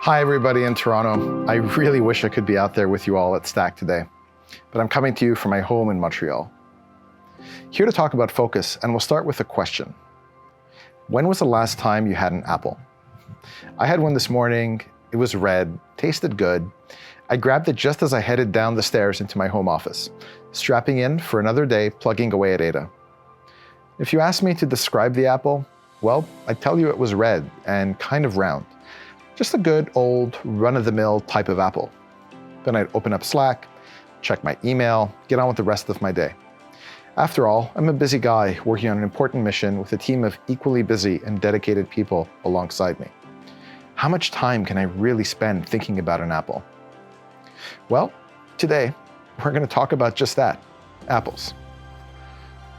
Hi everybody in Toronto. I really wish I could be out there with you all at Stack today, but I'm coming to you from my home in Montreal. Here to talk about focus, and we'll start with a question. When was the last time you had an apple? I had one this morning. It was red, tasted good. I grabbed it just as I headed down the stairs into my home office, strapping in for another day plugging away at Ada. If you ask me to describe the apple, well, I'd tell you it was red and kind of round. Just a good old run-of-the-mill type of apple. Then I'd open up Slack, check my email, get on with the rest of my day. After all, I'm a busy guy working on an important mission with a team of equally busy and dedicated people alongside me. How much time can I really spend thinking about an apple? Well, today we're going to talk about just that, apples.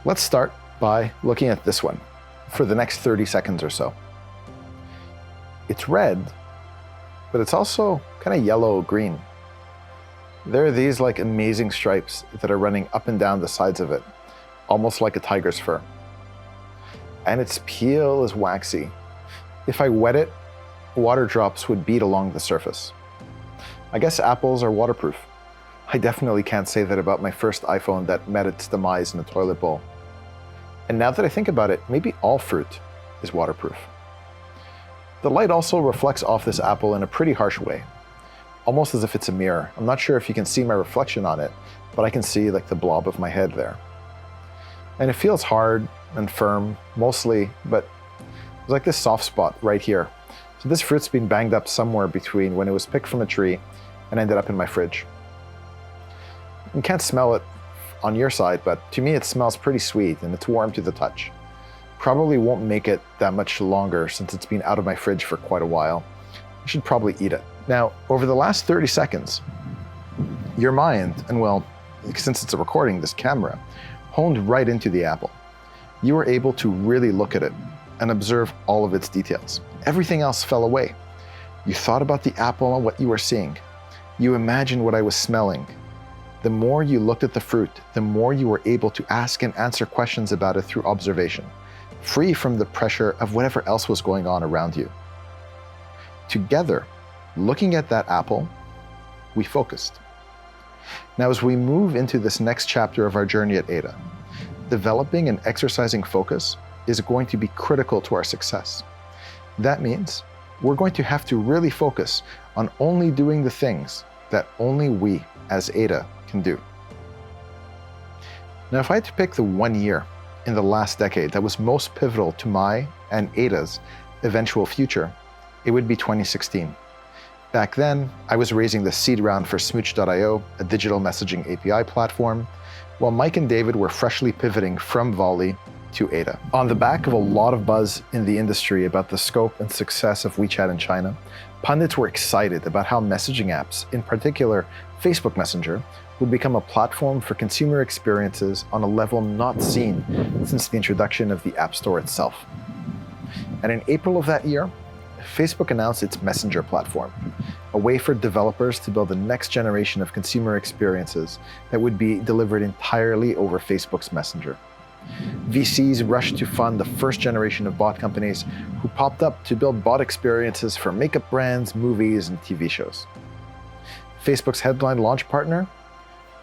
Let's start by looking at this one for the next 30 seconds or so. It's red, but it's also kind of yellow-green. There are these like amazing stripes that are running up and down the sides of it, almost like a tiger's fur. And its peel is waxy. If I wet it, water drops would bead along the surface. I guess apples are waterproof. I definitely can't say that about my first iPhone that met its demise in a toilet bowl. And now that I think about it, maybe all fruit is waterproof. The light also reflects off this apple in a pretty harsh way, almost as if it's a mirror. I'm not sure if you can see my reflection on it, but I can see like the blob of my head there. And it feels hard and firm, mostly, but there's like this soft spot right here. So this fruit's been banged up somewhere between when it was picked from a tree and ended up in my fridge. You can't smell it on your side, but to me it smells pretty sweet and it's warm to the touch. Probably won't make it that much longer since it's been out of my fridge for quite a while. I should probably eat it. Now, over the last 30 seconds, your mind, and well, since it's a recording, this camera, honed right into the apple. You were able to really look at it and observe all of its details. Everything else fell away. You thought about the apple and what you were seeing. You imagined what I was smelling. The more you looked at the fruit, the more you were able to ask and answer questions about it through observation, free from the pressure of whatever else was going on around you. Together, looking at that apple, we focused. Now, as we move into this next chapter of our journey at Ada, developing and exercising focus is going to be critical to our success. That means we're going to have to really focus on only doing the things that only we as Ada can do. Now, if I had to pick the one year in the last decade that was most pivotal to my and Ada's eventual future, it would be 2016. Back then, I was raising the seed round for Smooch.io, a digital messaging API platform, while Mike and David were freshly pivoting from Volley to Ada. On the back of a lot of buzz in the industry about the scope and success of WeChat in China, pundits were excited about how messaging apps, in particular Facebook Messenger, would become a platform for consumer experiences on a level not seen since the introduction of the App Store itself. And in April of that year, Facebook announced its Messenger platform, a way for developers to build the next generation of consumer experiences that would be delivered entirely over Facebook's Messenger. VCs rushed to fund the first generation of bot companies who popped up to build bot experiences for makeup brands, movies, and TV shows. Facebook's headline launch partner?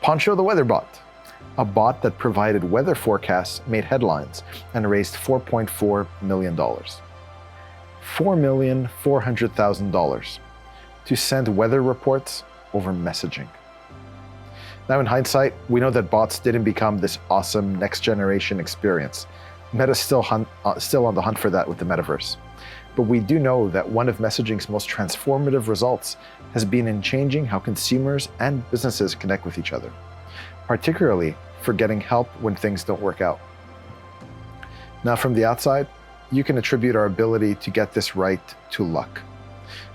Poncho the Weather Bot, a bot that provided weather forecasts, made headlines, and raised $4.4 million. $4,400,000 to send weather reports over messaging. Now, in hindsight, we know that bots didn't become this awesome next-generation experience. Meta's still on the hunt for that with the metaverse. But we do know that one of messaging's most transformative results has been in changing how consumers and businesses connect with each other, particularly for getting help when things don't work out. Now, from the outside, you can attribute our ability to get this right to luck.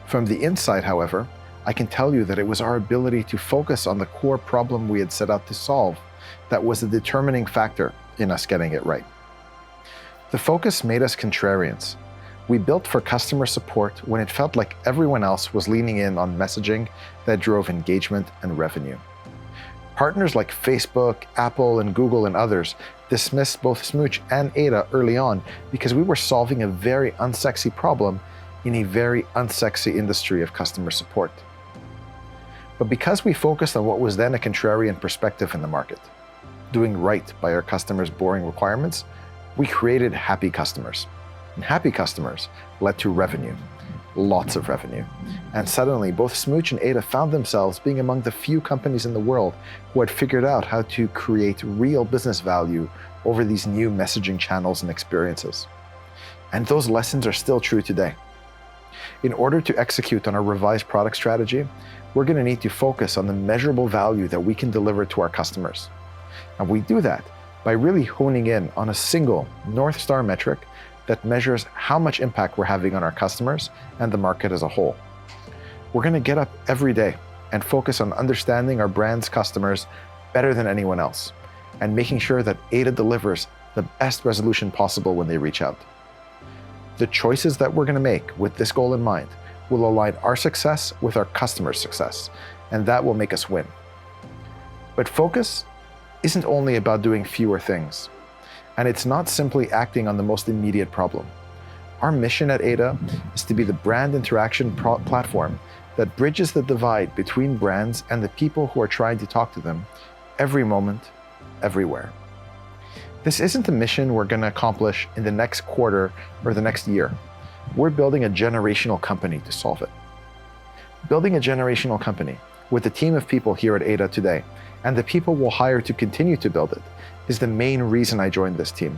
From the inside, however, I can tell you that it was our ability to focus on the core problem we had set out to solve that was the determining factor in us getting it right. The focus made us contrarians. We built for customer support when it felt like everyone else was leaning in on messaging that drove engagement and revenue. Partners like Facebook, Apple, and Google and others dismissed both Smooch and Ada early on because we were solving a very unsexy problem in a very unsexy industry of customer support. But because we focused on what was then a contrarian perspective in the market, doing right by our customers' boring requirements, we created happy customers. And happy customers led to revenue, lots of revenue. And suddenly, both Smooch and Ada found themselves being among the few companies in the world who had figured out how to create real business value over these new messaging channels and experiences. And those lessons are still true today. In order to execute on our revised product strategy, we're going to need to focus on the measurable value that we can deliver to our customers. And we do that by really honing in on a single North Star metric that measures how much impact we're having on our customers and the market as a whole. We're going to get up every day and focus on understanding our brand's customers better than anyone else, and making sure that Ada delivers the best resolution possible when they reach out. The choices that we're going to make with this goal in mind will align our success with our customers' success, and that will make us win. But focus isn't only about doing fewer things, and it's not simply acting on the most immediate problem. Our mission at Ada is to be the brand interaction platform that bridges the divide between brands and the people who are trying to talk to them every moment, everywhere. This isn't a mission we're going to accomplish in the next quarter or the next year. We're building a generational company to solve it. Building a generational company with the team of people here at Ada today, and the people we'll hire to continue to build it, is the main reason I joined this team.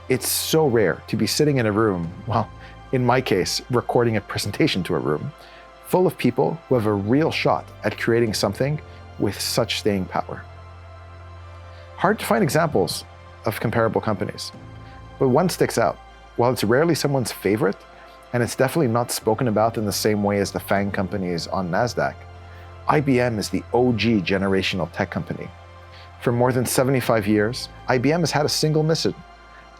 It's so rare to be sitting in a room, well, in my case, recording a presentation to a room, full of people who have a real shot at creating something with such staying power. Hard to find examples of comparable companies, but one sticks out. While it's rarely someone's favorite, and it's definitely not spoken about in the same way as the FANG companies on NASDAQ, IBM is the OG generational tech company. For more than 75 years, IBM has had a single mission: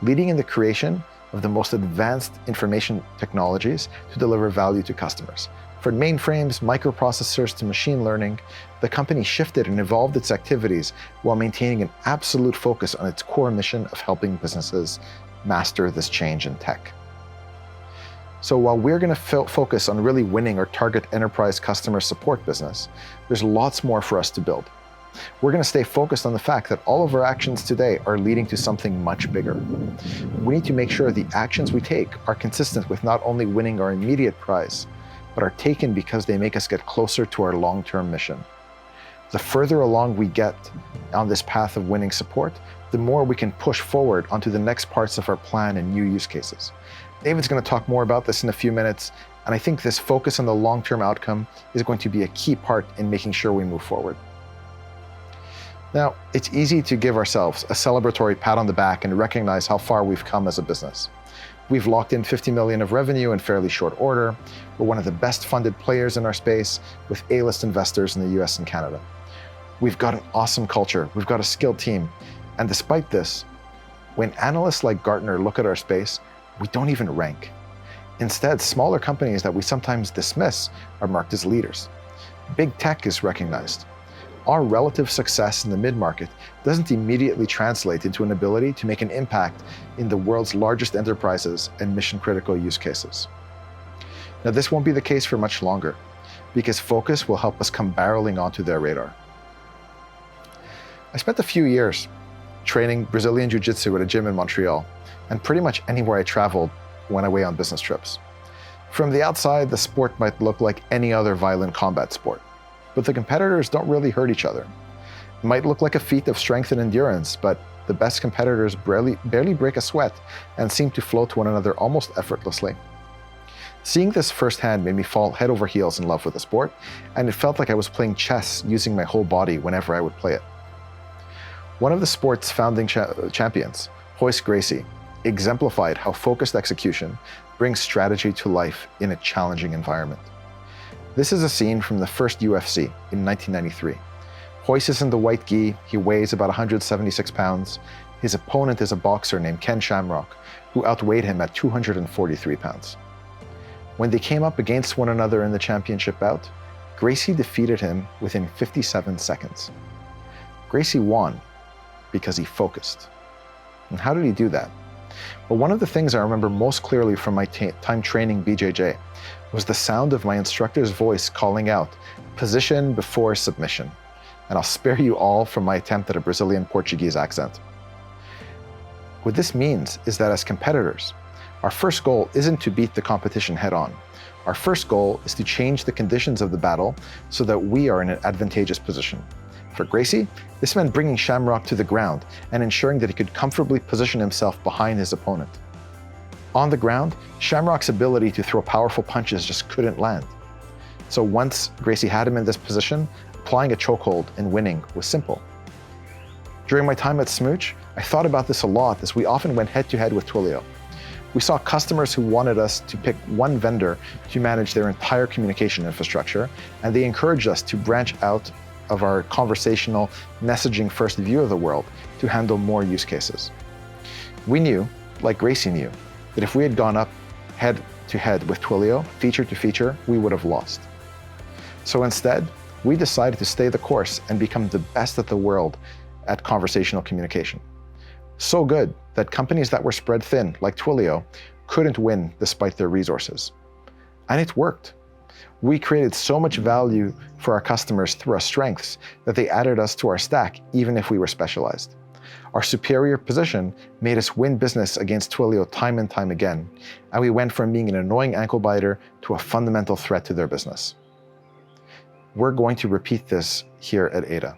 leading in the creation of the most advanced information technologies to deliver value to customers. From mainframes, microprocessors to machine learning, the company shifted and evolved its activities while maintaining an absolute focus on its core mission of helping businesses master this change in tech. So while we're going to focus on really winning our target enterprise customer support business, there's lots more for us to build. We're going to stay focused on the fact that all of our actions today are leading to something much bigger. We need to make sure the actions we take are consistent with not only winning our immediate prize, but are taken because they make us get closer to our long-term mission. The further along we get on this path of winning support, the more we can push forward onto the next parts of our plan and new use cases. David's going to talk more about this in a few minutes, and I think this focus on the long-term outcome is going to be a key part in making sure we move forward. Now, it's easy to give ourselves a celebratory pat on the back and recognize how far we've come as a business. We've locked in 50 million of revenue in fairly short order. We're one of the best funded players in our space with A-list investors in the US and Canada. We've got an awesome culture. We've got a skilled team. And despite this, when analysts like Gartner look at our space, we don't even rank. Instead, smaller companies that we sometimes dismiss are marked as leaders. Big tech is recognized. Our relative success in the mid-market doesn't immediately translate into an ability to make an impact in the world's largest enterprises and mission-critical use cases. Now, this won't be the case for much longer, because focus will help us come barreling onto their radar. I spent a few years training Brazilian Jiu-Jitsu at a gym in Montreal, and pretty much anywhere I traveled went away on business trips. From the outside, the sport might look like any other violent combat sport, but the competitors don't really hurt each other. It might look like a feat of strength and endurance, but the best competitors barely break a sweat and seem to flow to one another almost effortlessly. Seeing this firsthand made me fall head over heels in love with the sport, and it felt like I was playing chess using my whole body whenever I would play it. One of the sport's founding champions, Royce Gracie, exemplified how focused execution brings strategy to life in a challenging environment. This is a scene from the first UFC in 1993. Royce is in the white gi, he weighs about 176 pounds. His opponent is a boxer named Ken Shamrock, who outweighed him at 243 pounds. When they came up against one another in the championship bout, Gracie defeated him within 57 seconds. Gracie won because he focused. And how did he do that? But one of the things I remember most clearly from my time training BJJ was the sound of my instructor's voice calling out, "Position before submission." And I'll spare you all from my attempt at a Brazilian Portuguese accent. What this means is that as competitors, our first goal isn't to beat the competition head on. Our first goal is to change the conditions of the battle so that we are in an advantageous position. For Gracie, this meant bringing Shamrock to the ground and ensuring that he could comfortably position himself behind his opponent. On the ground, Shamrock's ability to throw powerful punches just couldn't land. So once Gracie had him in this position, applying a chokehold and winning was simple. During my time at Smooch, I thought about this a lot as we often went head-to-head with Twilio. We saw customers who wanted us to pick one vendor to manage their entire communication infrastructure, and they encouraged us to branch out of our conversational, messaging-first view of the world to handle more use cases. We knew, like Gracie knew, that if we had gone up head-to-head with Twilio, feature to feature, we would have lost. So instead, we decided to stay the course and become the best at the world at conversational communication. So good that companies that were spread thin, like Twilio, couldn't win despite their resources. And it worked. We created so much value for our customers through our strengths that they added us to our stack, even if we were specialized. Our superior position made us win business against Twilio time and time again, and we went from being an annoying ankle biter to a fundamental threat to their business. We're going to repeat this here at Ada.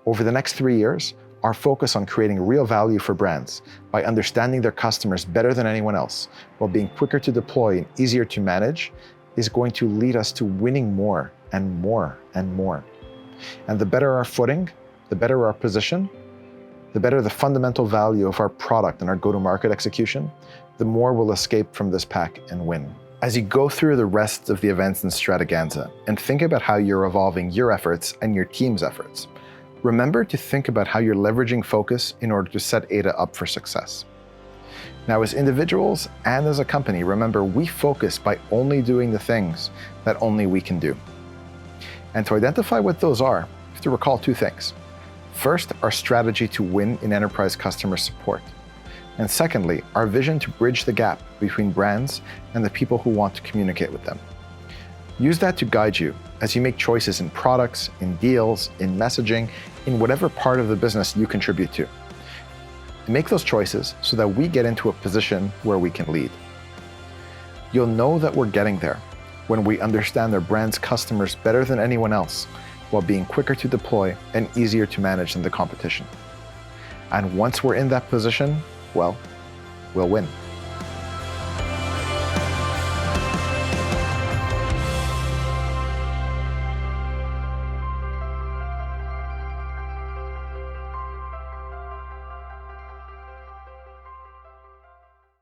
Over the next 3 years, our focus on creating real value for brands by understanding their customers better than anyone else, while being quicker to deploy and easier to manage, is going to lead us to winning more and more and more. And the better our footing, the better our position, the better the fundamental value of our product and our go-to-market execution, the more we'll escape from this pack and win. As you go through the rest of the events in Strataganza and think about how you're evolving your efforts and your team's efforts, remember to think about how you're leveraging focus in order to set Ada up for success. Now, as individuals and as a company, remember we focus by only doing the things that only we can do. And to identify what those are, you have to recall 2 things. First, our strategy to win in enterprise customer support. And secondly, our vision to bridge the gap between brands and the people who want to communicate with them. Use that to guide you as you make choices in products, in deals, in messaging, in whatever part of the business you contribute to. Make those choices so that we get into a position where we can lead. You'll know that we're getting there when we understand our brand's customers better than anyone else, while being quicker to deploy and easier to manage than the competition. And once we're in that position, well, we'll win.